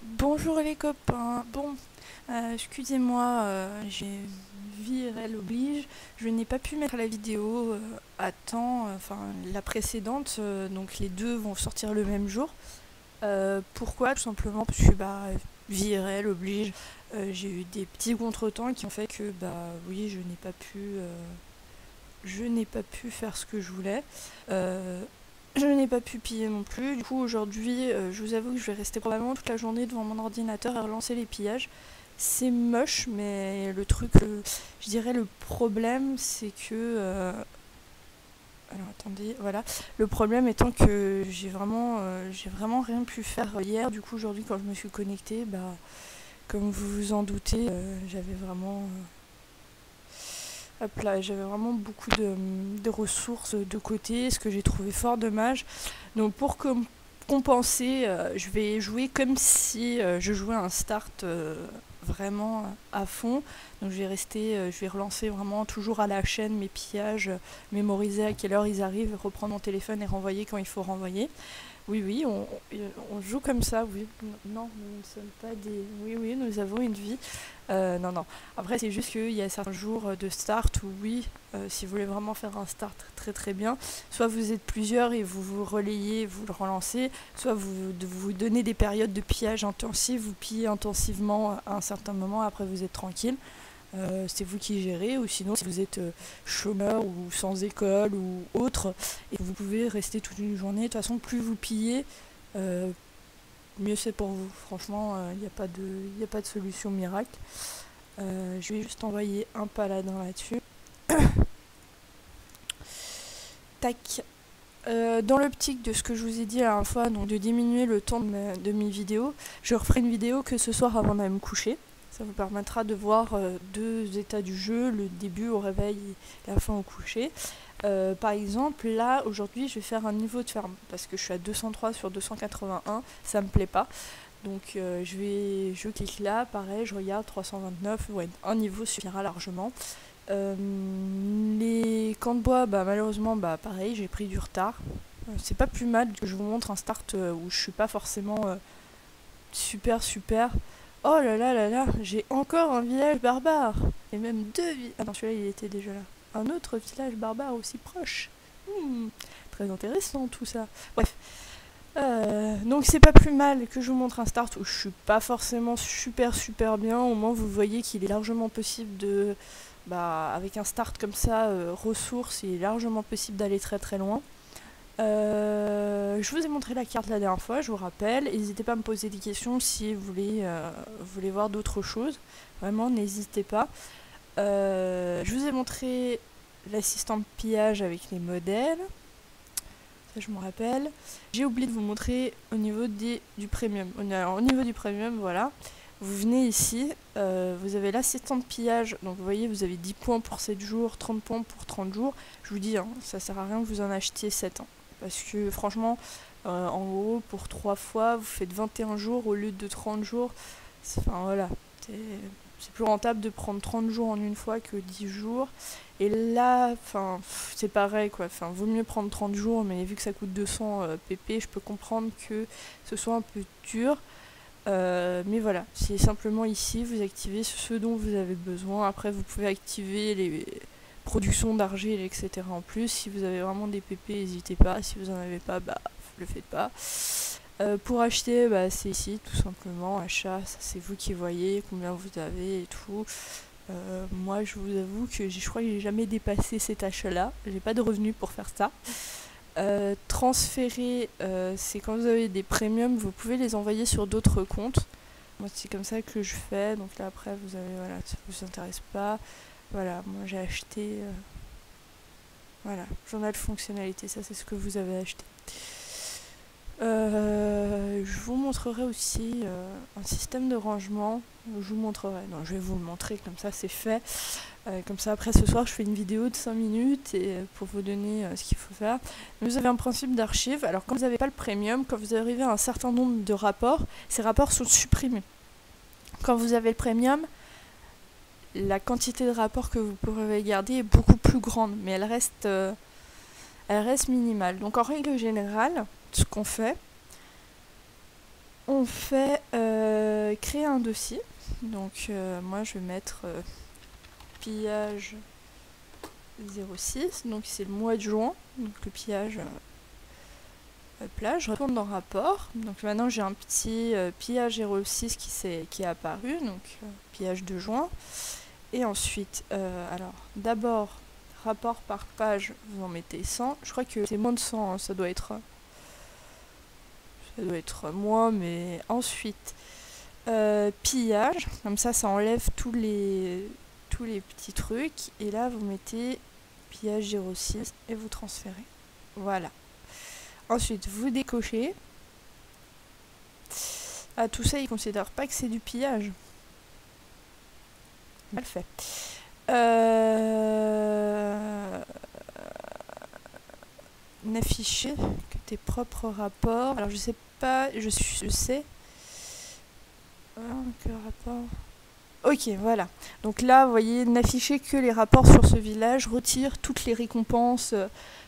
Bonjour les copains. Bon, excusez-moi, j'ai vie réelle oblige. Je n'ai pas pu mettre la vidéo à temps, enfin la précédente, donc les deux vont sortir le même jour. Pourquoi? Tout simplement parce que vie réelle oblige. J'ai eu des petits contretemps qui ont fait que oui, je n'ai pas pu faire ce que je voulais. Euh, je n'ai pas pu piller non plus. Du coup, aujourd'hui, je vous avoue que je vais rester probablement toute la journée devant mon ordinateur à relancer les pillages. C'est moche, mais le truc, je dirais le problème, c'est que... alors attendez, voilà. Le problème étant que j'ai vraiment rien pu faire hier. Du coup, aujourd'hui, quand je me suis connectée, comme vous vous en doutez, j'avais vraiment... hop là, j'avais vraiment beaucoup de ressources de côté, ce que j'ai trouvé fort dommage. Donc pour compenser, je vais jouer comme si je jouais un start vraiment à fond. Donc je vais relancer vraiment toujours à la chaîne mes pillages, mémoriser à quelle heure ils arrivent, reprendre mon téléphone et renvoyer quand il faut renvoyer. Oui, oui, on joue comme ça, oui. Non, nous ne sommes pas des... Oui, oui, nous avons une vie. Non, non. Après, c'est juste qu'il y a certains jours de start où, oui, si vous voulez vraiment faire un start très très bien, soit vous êtes plusieurs et vous vous relayez, vous le relancez, soit vous donnez des périodes de pillage intensif, vous pillez intensivement à un certain moment, après vous êtes tranquille. C'est vous qui gérez, ou sinon si vous êtes chômeur ou sans école ou autre, et que vous pouvez rester toute une journée. De toute façon, plus vous pillez, euh, mieux c'est pour vous. Franchement, il n'y a pas de solution miracle. Je vais juste envoyer un paladin là-dessus. Tac. Dans l'optique de ce que je vous ai dit la dernière fois, donc de diminuer le temps de mes vidéos, je referai une vidéo que ce soir avant d'aller me coucher. Ça vous permettra de voir deux états du jeu, le début au réveil et la fin au coucher. Par exemple, là, aujourd'hui, je vais faire un niveau de ferme, parce que je suis à 203 sur 281, ça me plaît pas. Donc je clique là, pareil, je regarde 329, ouais, un niveau suffira largement. Les camps de bois, malheureusement, pareil, j'ai pris du retard. C'est pas plus mal que je vous montre un start où je suis pas forcément super super. Oh là là là là, j'ai encore un village barbare. Et même deux villages. Ah non, celui-là il était déjà là. Un autre village barbare aussi proche. Très intéressant tout ça. Bref. Donc c'est pas plus mal que je vous montre un start où je suis pas forcément super super bien. Au moins vous voyez qu'il est largement possible de... avec un start comme ça, ressources, il est largement possible d'aller très très loin. Je vous ai montré la carte la dernière fois, je vous rappelle. N'hésitez pas à me poser des questions si vous voulez voir d'autres choses. Vraiment, n'hésitez pas. Je vous ai montré l'assistant de pillage avec les modèles. Ça, je me rappelle. J'ai oublié de vous montrer au niveau du premium. Alors, au niveau du premium, voilà. Vous venez ici, vous avez l'assistant de pillage. Donc, vous voyez, vous avez 10 points pour 7 jours, 30 points pour 30 jours. Je vous dis, hein, ça sert à rien que vous en achetiez 7 ans. Parce que franchement, en gros, pour 3 fois, vous faites 21 jours au lieu de 30 jours. Enfin voilà, c'est plus rentable de prendre 30 jours en une fois que 10 jours. Et là, c'est pareil quoi. Enfin, vaut mieux prendre 30 jours, mais vu que ça coûte 200 pp, je peux comprendre que ce soit un peu dur. Mais voilà, c'est simplement ici, vous activez ce dont vous avez besoin. Après, vous pouvez activer les productions d'argile, etc. en plus. Si vous avez vraiment des pp, n'hésitez pas. Si vous en avez pas, le faites pas. Pour acheter, c'est ici, tout simplement. Achat, ça c'est vous qui voyez combien vous avez et tout. Moi, je vous avoue que je crois que j'ai jamais dépassé cet achat-là. J'ai pas de revenus pour faire ça. Transférer, c'est quand vous avez des premiums, vous pouvez les envoyer sur d'autres comptes. Moi, c'est comme ça que je fais. Donc là, après, vous avez, voilà, ça vous intéresse pas. Voilà, moi j'ai acheté. Voilà, journal fonctionnalité, ça c'est ce que vous avez acheté. Je vous montrerai aussi un système de rangement. Je vous montrerai. Non, je vais vous le montrer, comme ça c'est fait. Comme ça après ce soir je fais une vidéo de 5 minutes et, pour vous donner ce qu'il faut faire. Vous avez un principe d'archive. Alors quand vous n'avez pas le premium, quand vous arrivez à un certain nombre de rapports, ces rapports sont supprimés. Quand vous avez le premium, la quantité de rapports que vous pourrez garder est beaucoup plus grande, mais elle reste minimale. Donc en règle générale, ce qu'on fait, on fait créer un dossier. Donc moi je vais mettre pillage 06, donc c'est le mois de juin, donc le pillage. Hop là, je retourne dans rapport. Donc maintenant j'ai un petit pillage 06 qui est apparu, donc pillage de juin. Et ensuite, alors d'abord rapport par page, vous en mettez 100. Je crois que c'est moins de 100, hein, ça doit être moins, mais ensuite pillage, comme ça enlève tous les petits trucs. Et là vous mettez pillage 06 et vous transférez. Voilà. Ensuite, vous décochez. Ah, tout ça, ils ne considèrent pas que c'est du pillage. Mal fait. N'afficher que tes propres rapports. Alors, je sais pas, je sais. Que rapport. Ok, voilà. Donc là, vous voyez, n'afficher que les rapports sur ce village retire toutes les récompenses.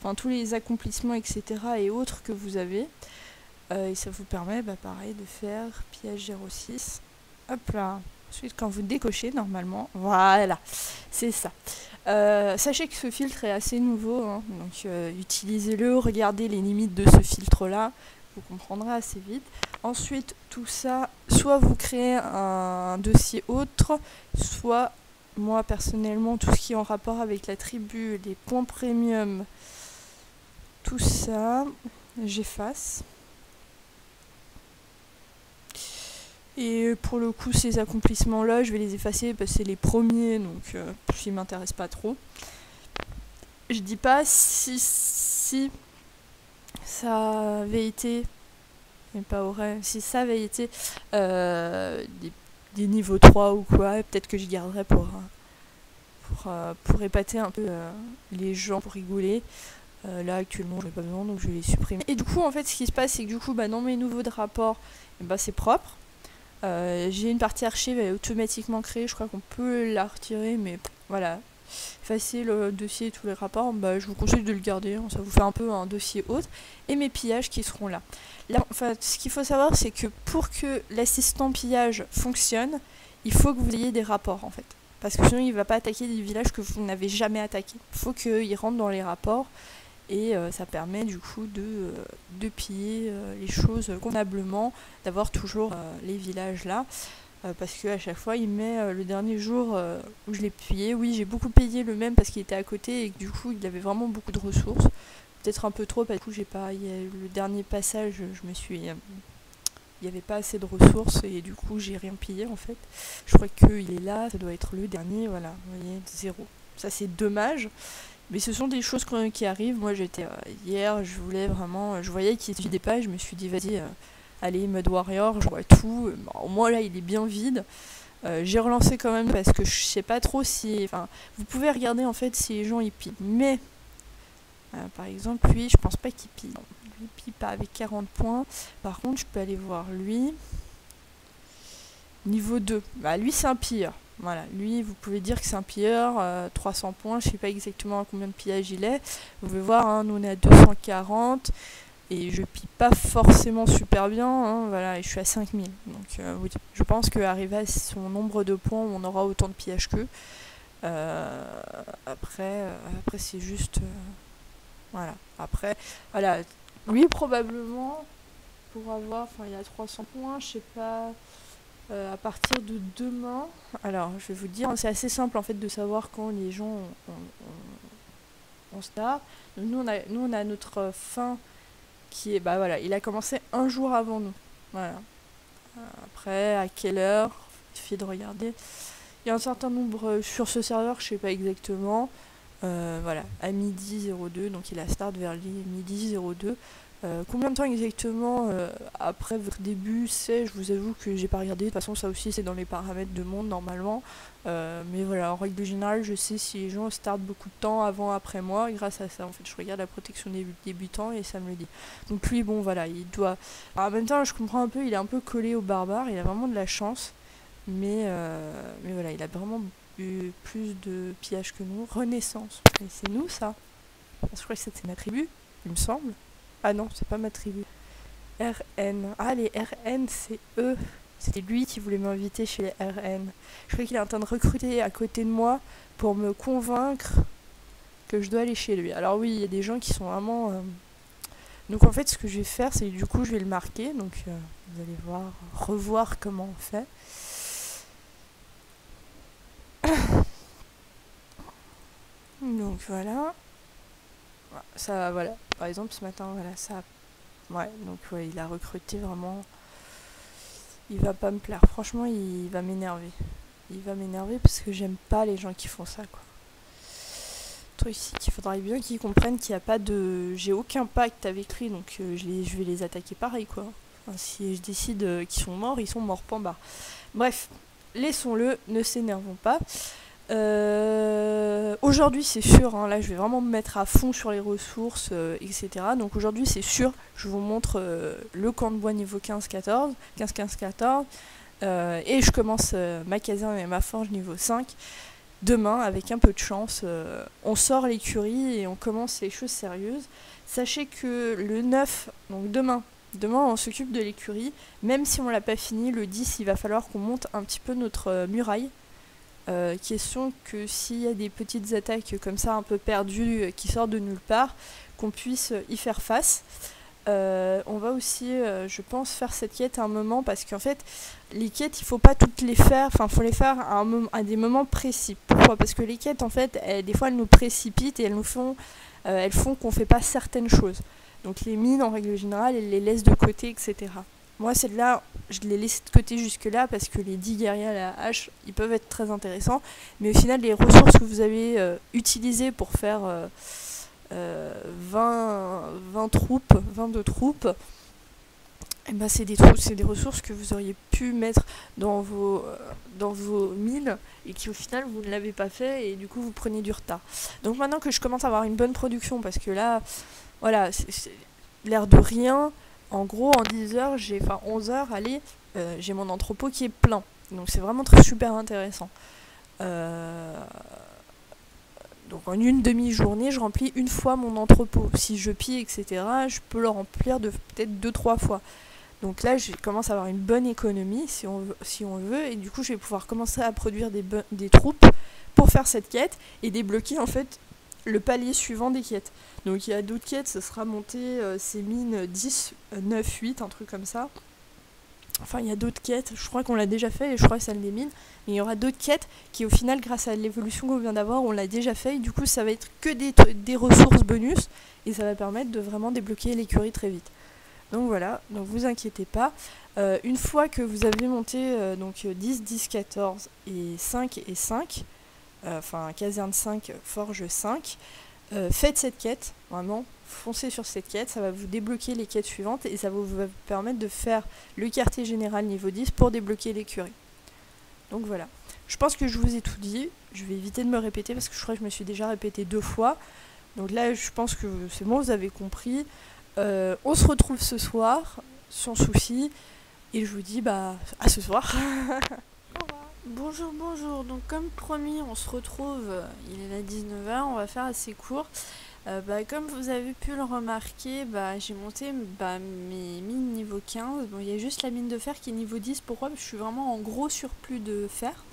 Enfin, tous les accomplissements, etc. et autres que vous avez. Et ça vous permet, pareil, de faire pillage 06. Hop là. Ensuite, quand vous décochez, normalement, voilà, c'est ça. Sachez que ce filtre est assez nouveau, hein, donc utilisez-le, regardez les limites de ce filtre-là, vous comprendrez assez vite. Ensuite, tout ça, soit vous créez un dossier autre, soit, moi, personnellement, tout ce qui est en rapport avec la tribu, les points premium, tout ça, j'efface. Et pour le coup, ces accomplissements-là, je vais les effacer parce que c'est les premiers, donc ils ne m'intéressent pas trop. Je dis pas si ça avait été, mais pas aurait, si ça avait été des niveaux 3 ou quoi, peut-être que je garderais pour épater un peu les gens, pour rigoler. Là actuellement j'en ai pas besoin, donc je vais les supprimer. Et du coup en fait ce qui se passe, c'est que du coup dans mes nouveaux rapports, c'est propre. J'ai une partie archive, elle est automatiquement créée, je crois qu'on peut la retirer, mais voilà, effacer le dossier et tous les rapports, je vous conseille de le garder, hein, ça vous fait un peu un dossier autre, et mes pillages qui seront là. Ce qu'il faut savoir, c'est que pour que l'assistant pillage fonctionne, il faut que vous ayez des rapports en fait, parce que sinon il ne va pas attaquer des villages que vous n'avez jamais attaqués. Il faut qu'il rentre dans les rapports. Et ça permet du coup de piller les choses convenablement, d'avoir toujours les villages là, parce qu'à chaque fois il met le dernier jour où je l'ai pillé. Oui, j'ai beaucoup payé le même parce qu'il était à côté et que du coup il avait vraiment beaucoup de ressources, peut-être un peu trop, parce que j'ai pas, le dernier passage il n'y avait pas assez de ressources et du coup j'ai rien pillé en fait. Je crois qu'il est là, ça doit être le dernier, voilà, vous voyez, 0. Ça c'est dommage. Mais ce sont des choses qui arrivent. Moi j'étais hier, je voyais qu'il était des pages, je me suis dit vas-y, allez mode warrior, je vois tout. Au moins là il est bien vide. J'ai relancé quand même parce que je sais pas trop si, enfin, vous pouvez regarder en fait si les gens y pillent. Mais par exemple lui, je pense pas qu'il pille. Non, lui il pille pas avec 40 points. Par contre je peux aller voir lui. Niveau 2, lui c'est un pilleur. Voilà, lui, vous pouvez dire que c'est un pilleur, 300 points, je sais pas exactement à combien de pillages il est. Vous pouvez voir, hein, nous on est à 240, et je pille pas forcément super bien, hein, voilà, et je suis à 5000. Donc oui, je pense qu'arriver à son nombre de points, on aura autant de pillages qu'eux. Après c'est juste... voilà, après, voilà, lui probablement, pour avoir, il y a 300 points, je sais pas... à partir de demain, alors je vais vous dire, c'est assez simple en fait de savoir quand les gens ont start. Donc, nous on a notre fin qui est, voilà, il a commencé un jour avant nous. Voilà. Après, à quelle heure, il suffit de regarder. Il y a un certain nombre sur ce serveur, je sais pas exactement. Voilà, à midi 02, donc il a start vers midi 02. Combien de temps exactement après votre début c'est, je vous avoue que j'ai pas regardé, de toute façon ça aussi c'est dans les paramètres de monde normalement, mais voilà, en règle générale je sais si les gens startent beaucoup de temps avant, après moi, grâce à ça en fait, je regarde la protection des débutants et ça me le dit. Donc lui bon voilà, il doit, alors, en même temps je comprends un peu, il est un peu collé au barbare, il a vraiment de la chance, mais voilà, il a vraiment eu plus de pillage que nous. Renaissance, et c'est nous ça, parce que je crois que c'est ma tribu, il me semble. Ah non, c'est pas ma tribu. RN. Ah, les RN, c'est eux. C'était lui qui voulait m'inviter chez les RN. Je crois qu'il est en train de recruter à côté de moi pour me convaincre que je dois aller chez lui. Alors oui, il y a des gens qui sont vraiment... Donc en fait, ce que je vais faire, c'est du coup, je vais le marquer. Donc vous allez revoir comment on fait. Donc voilà. Ça, voilà. Par exemple, ce matin, voilà, ça... Ouais, donc ouais, il a recruté vraiment... Il va pas me plaire. Franchement, il va m'énerver. Il va m'énerver parce que j'aime pas les gens qui font ça, quoi. Truc ici qu'il faudrait bien qu'ils comprennent qu'il n'y a pas de... J'ai aucun pacte avec lui, donc je vais les attaquer pareil, quoi. Enfin, si je décide qu'ils sont morts, ils sont morts, point barre. Bref, laissons-le, ne s'énervons pas. Aujourd'hui c'est sûr, hein, là je vais vraiment me mettre à fond sur les ressources, etc. Donc aujourd'hui c'est sûr, je vous montre le camp de bois niveau 15-14, 15-15-14, et je commence ma caserne et ma forge niveau 5. Demain, avec un peu de chance, on sort l'écurie et on commence les choses sérieuses. Sachez que le 9, donc demain on s'occupe de l'écurie, même si on l'a pas fini, le 10 il va falloir qu'on monte un petit peu notre muraille. Question que s'il y a des petites attaques comme ça un peu perdues qui sortent de nulle part, qu'on puisse y faire face. On va aussi, je pense, faire cette quête à un moment parce qu'en fait, les quêtes, il faut pas toutes les faire, enfin, faut les faire à des moments précis. Pourquoi ? Parce que les quêtes, en fait, des fois, elles nous précipitent et elles font qu'on fait pas certaines choses. Donc les mines, en règle générale, elles les laissent de côté, etc. Moi, celle-là, je l'ai laissée de côté jusque-là parce que les 10 guerriers à la hache, ils peuvent être très intéressants. Mais au final, les ressources que vous avez utilisées pour faire 22 troupes, et ben c'est des ressources que vous auriez pu mettre dans vos mines et qui au final vous ne l'avez pas fait et du coup vous prenez du retard. Donc maintenant que je commence à avoir une bonne production, parce que là, voilà, c'est l'air de rien, en gros en 10 heures, 11 heures, allez, j'ai mon entrepôt qui est plein. Donc c'est vraiment super intéressant. Donc en une demi-journée, je remplis une fois mon entrepôt. Si je pille, etc., je peux le remplir de peut-être 2-3 fois. Donc là, je commence à avoir une bonne économie, si on veut, et du coup, je vais pouvoir commencer à produire des troupes pour faire cette quête et débloquer en fait le palier suivant des quêtes. Donc il y a d'autres quêtes, ce sera monter ces mines 10, 9, 8, un truc comme ça. Enfin, il y a d'autres quêtes, je crois qu'on l'a déjà fait, et je crois que celle des mines. Mais il y aura d'autres quêtes qui, au final, grâce à l'évolution qu'on vient d'avoir, on l'a déjà fait. Et du coup, ça va être que des ressources bonus. Et ça va permettre de vraiment débloquer l'écurie très vite. Donc voilà, donc vous inquiétez pas. Une fois que vous avez monté 10, 10, 14 et 5 et 5, enfin caserne 5, forge 5, faites cette quête, vraiment, foncez sur cette quête, ça va vous débloquer les quêtes suivantes et ça va vous permettre de faire le quartier général niveau 10 pour débloquer l'écurie. Donc voilà, je pense que je vous ai tout dit, je vais éviter de me répéter parce que je crois que je me suis déjà répété 2 fois. Donc là je pense que c'est bon, vous avez compris. On se retrouve ce soir, sans souci, et je vous dis à ce soir. Bonjour, donc comme promis, on se retrouve, il est là 19h, on va faire assez court. Comme vous avez pu le remarquer, j'ai monté mes mines niveau 15. Bon, il y a juste la mine de fer qui est niveau 10. Pourquoi ? Parce que je suis vraiment en gros surplus de fer.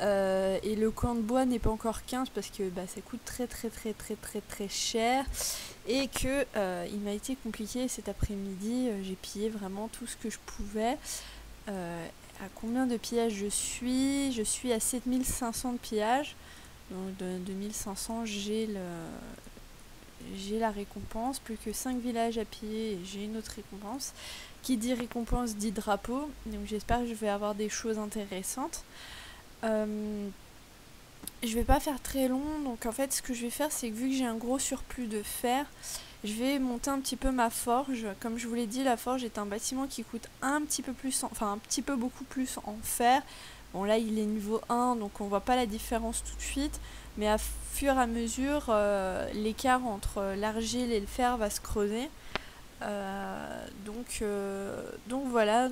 Et le camp de bois n'est pas encore 15 parce que ça coûte très cher. Et que il m'a été compliqué cet après-midi. J'ai pillé vraiment tout ce que je pouvais. À combien de pillages je suis ? Je suis à 7500 de pillages. Donc de 2500, j'ai la récompense. Plus que 5 villages à piller et j'ai une autre récompense. Qui dit récompense dit drapeau. Donc j'espère que je vais avoir des choses intéressantes. Je vais pas faire très long. Donc en fait ce que je vais faire, c'est que vu que j'ai un gros surplus de fer, je vais monter un petit peu ma forge. Comme je vous l'ai dit, la forge est un bâtiment qui coûte un petit peu beaucoup plus en fer. Bon là il est niveau 1, donc on voit pas la différence tout de suite. Mais à fur et à mesure, l'écart entre l'argile et le fer va se creuser. Donc voilà,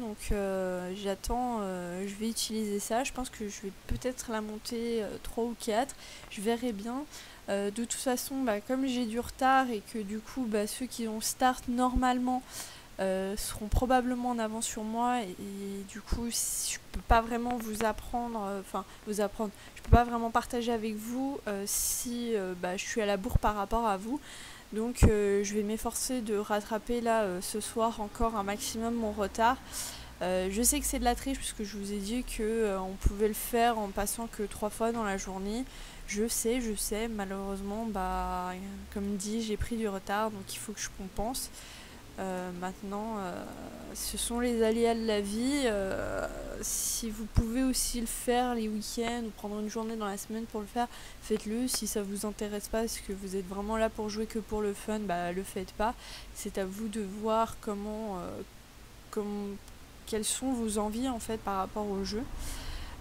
j'attends, je vais utiliser ça. Je pense que je vais peut-être la monter 3 ou 4. Je verrai bien. De toute façon, comme j'ai du retard et que du coup ceux qui ont start normalement seront probablement en avance sur moi et du coup je peux pas vraiment vous apprendre, je peux pas vraiment partager avec vous si je suis à la bourre par rapport à vous. Donc je vais m'efforcer de rattraper là ce soir encore un maximum mon retard. Je sais que c'est de la triche puisque je vous ai dit que on pouvait le faire en passant que 3 fois dans la journée. Je sais, malheureusement, comme dit, j'ai pris du retard, donc il faut que je compense. Maintenant, ce sont les aléas de la vie. Si vous pouvez aussi le faire les week-ends ou prendre une journée dans la semaine pour le faire, faites-le. Si ça vous intéresse pas, parce que vous êtes vraiment là pour jouer que pour le fun, le faites pas. C'est à vous de voir quelles sont vos envies en fait par rapport au jeu.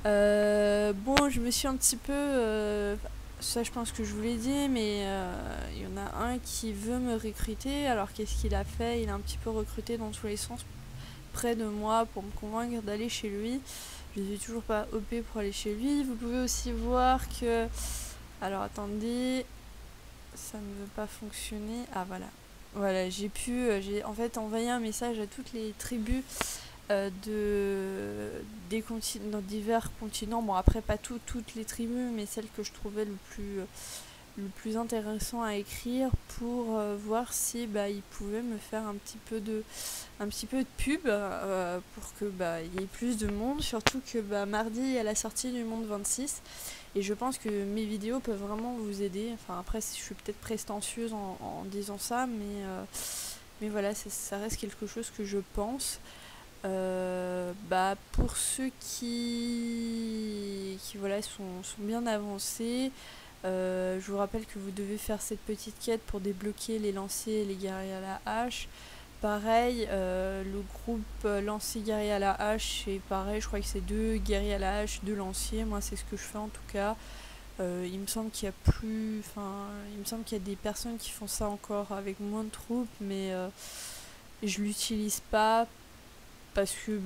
Bon, je me suis un petit peu... ça, je pense que je vous l'ai dit, mais il y en a un qui veut me recruter. Alors, qu'est-ce qu'il a fait? Il a un petit peu recruté dans tous les sens près de moi pour me convaincre d'aller chez lui. Je ne suis toujours pas OP pour aller chez lui. Vous pouvez aussi voir que... Alors, attendez... Ça ne veut pas fonctionner. Ah, voilà. Voilà, j'ai en fait envoyé un message à toutes les tribus dans divers continents. Bon, après, pas toutes les tribus, mais celles que je trouvais le plus intéressant à écrire pour voir si ils pouvaient me faire un petit peu de pub pour que il y ait plus de monde. Surtout que mardi, il y a la sortie du Monde 26. Et je pense que mes vidéos peuvent vraiment vous aider. Enfin, après, je suis peut-être prétentieuse en disant ça, mais voilà, ça reste quelque chose que je pense. Pour ceux qui voilà, sont bien avancés, je vous rappelle que vous devez faire cette petite quête pour débloquer les lanciers et les guerriers à la hache. Pareil, le groupe lancier guerrier à la hache, c'est pareil, je crois que c'est 2 guerriers à la hache, 2 lanciers. Moi, c'est ce que je fais en tout cas. Il me semble qu'il y a des personnes qui font ça encore avec moins de troupes, mais je l'utilise pas parce que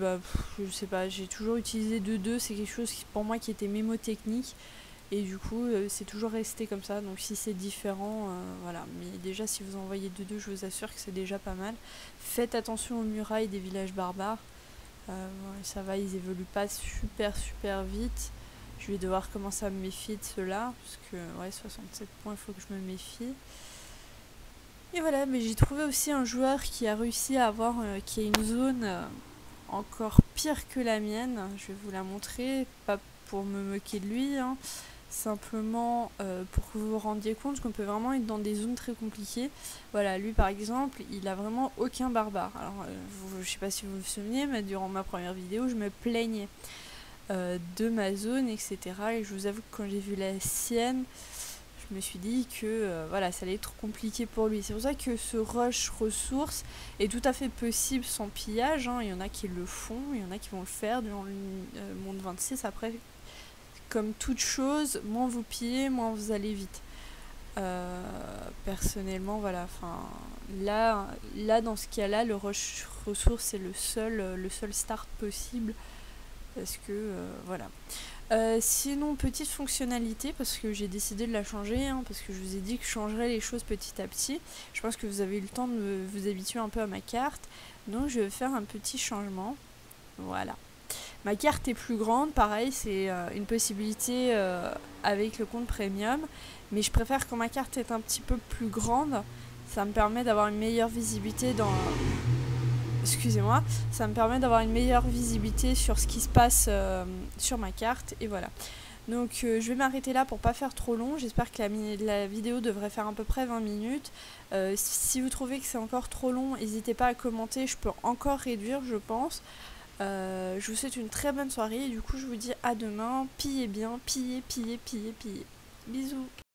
je sais pas, j'ai toujours utilisé 2-2, c'est quelque chose pour moi qui était mémotechnique. Et du coup, c'est toujours resté comme ça. Donc si c'est différent, voilà. Mais déjà, si vous envoyez 2-2, je vous assure que c'est déjà pas mal. Faites attention aux murailles des villages barbares. Ça va, ils évoluent pas super vite. Je vais devoir commencer à me méfier de ceux-là. Parce que, 67 points, il faut que je me méfie. Et voilà, mais j'ai trouvé aussi un joueur qui a réussi à avoir qui a une zone encore pire que la mienne. Je vais vous la montrer, pas pour me moquer de lui, hein. Simplement pour que vous vous rendiez compte qu'on peut vraiment être dans des zones très compliquées. Voilà, lui par exemple, il a vraiment aucun barbare. Alors, je sais pas si vous vous souvenez, mais durant ma première vidéo, je me plaignais de ma zone, etc. Et je vous avoue que quand j'ai vu la sienne, je me suis dit que voilà, ça allait être compliqué pour lui. C'est pour ça que ce rush ressources est tout à fait possible sans pillage, hein. Il y en a qui le font, il y en a qui vont le faire durant le monde 26. Après, comme toute chose, moins vous pillez, moins vous allez vite. Personnellement, voilà, là dans ce cas-là, le rush ressources c'est le seul start possible parce que voilà. Sinon, petite fonctionnalité, parce que j'ai décidé de la changer, hein, parce que je vous ai dit que je changerais les choses petit à petit. Je pense que vous avez eu le temps de vous habituer un peu à ma carte, donc je vais faire un petit changement. Voilà. Ma carte est plus grande, pareil, c'est une possibilité avec le compte premium, mais je préfère quand ma carte est un petit peu plus grande. Ça me permet d'avoir une meilleure visibilité Excusez-moi, ça me permet d'avoir une meilleure visibilité sur ce qui se passe sur ma carte, et voilà. Donc je vais m'arrêter là pour pas faire trop long. J'espère que la vidéo devrait faire à peu près 20 minutes. Si vous trouvez que c'est encore trop long, n'hésitez pas à commenter, je peux encore réduire, je pense. Je vous souhaite une très bonne soirée et du coup je vous dis à demain. Pillez bien, pillez. Bisous.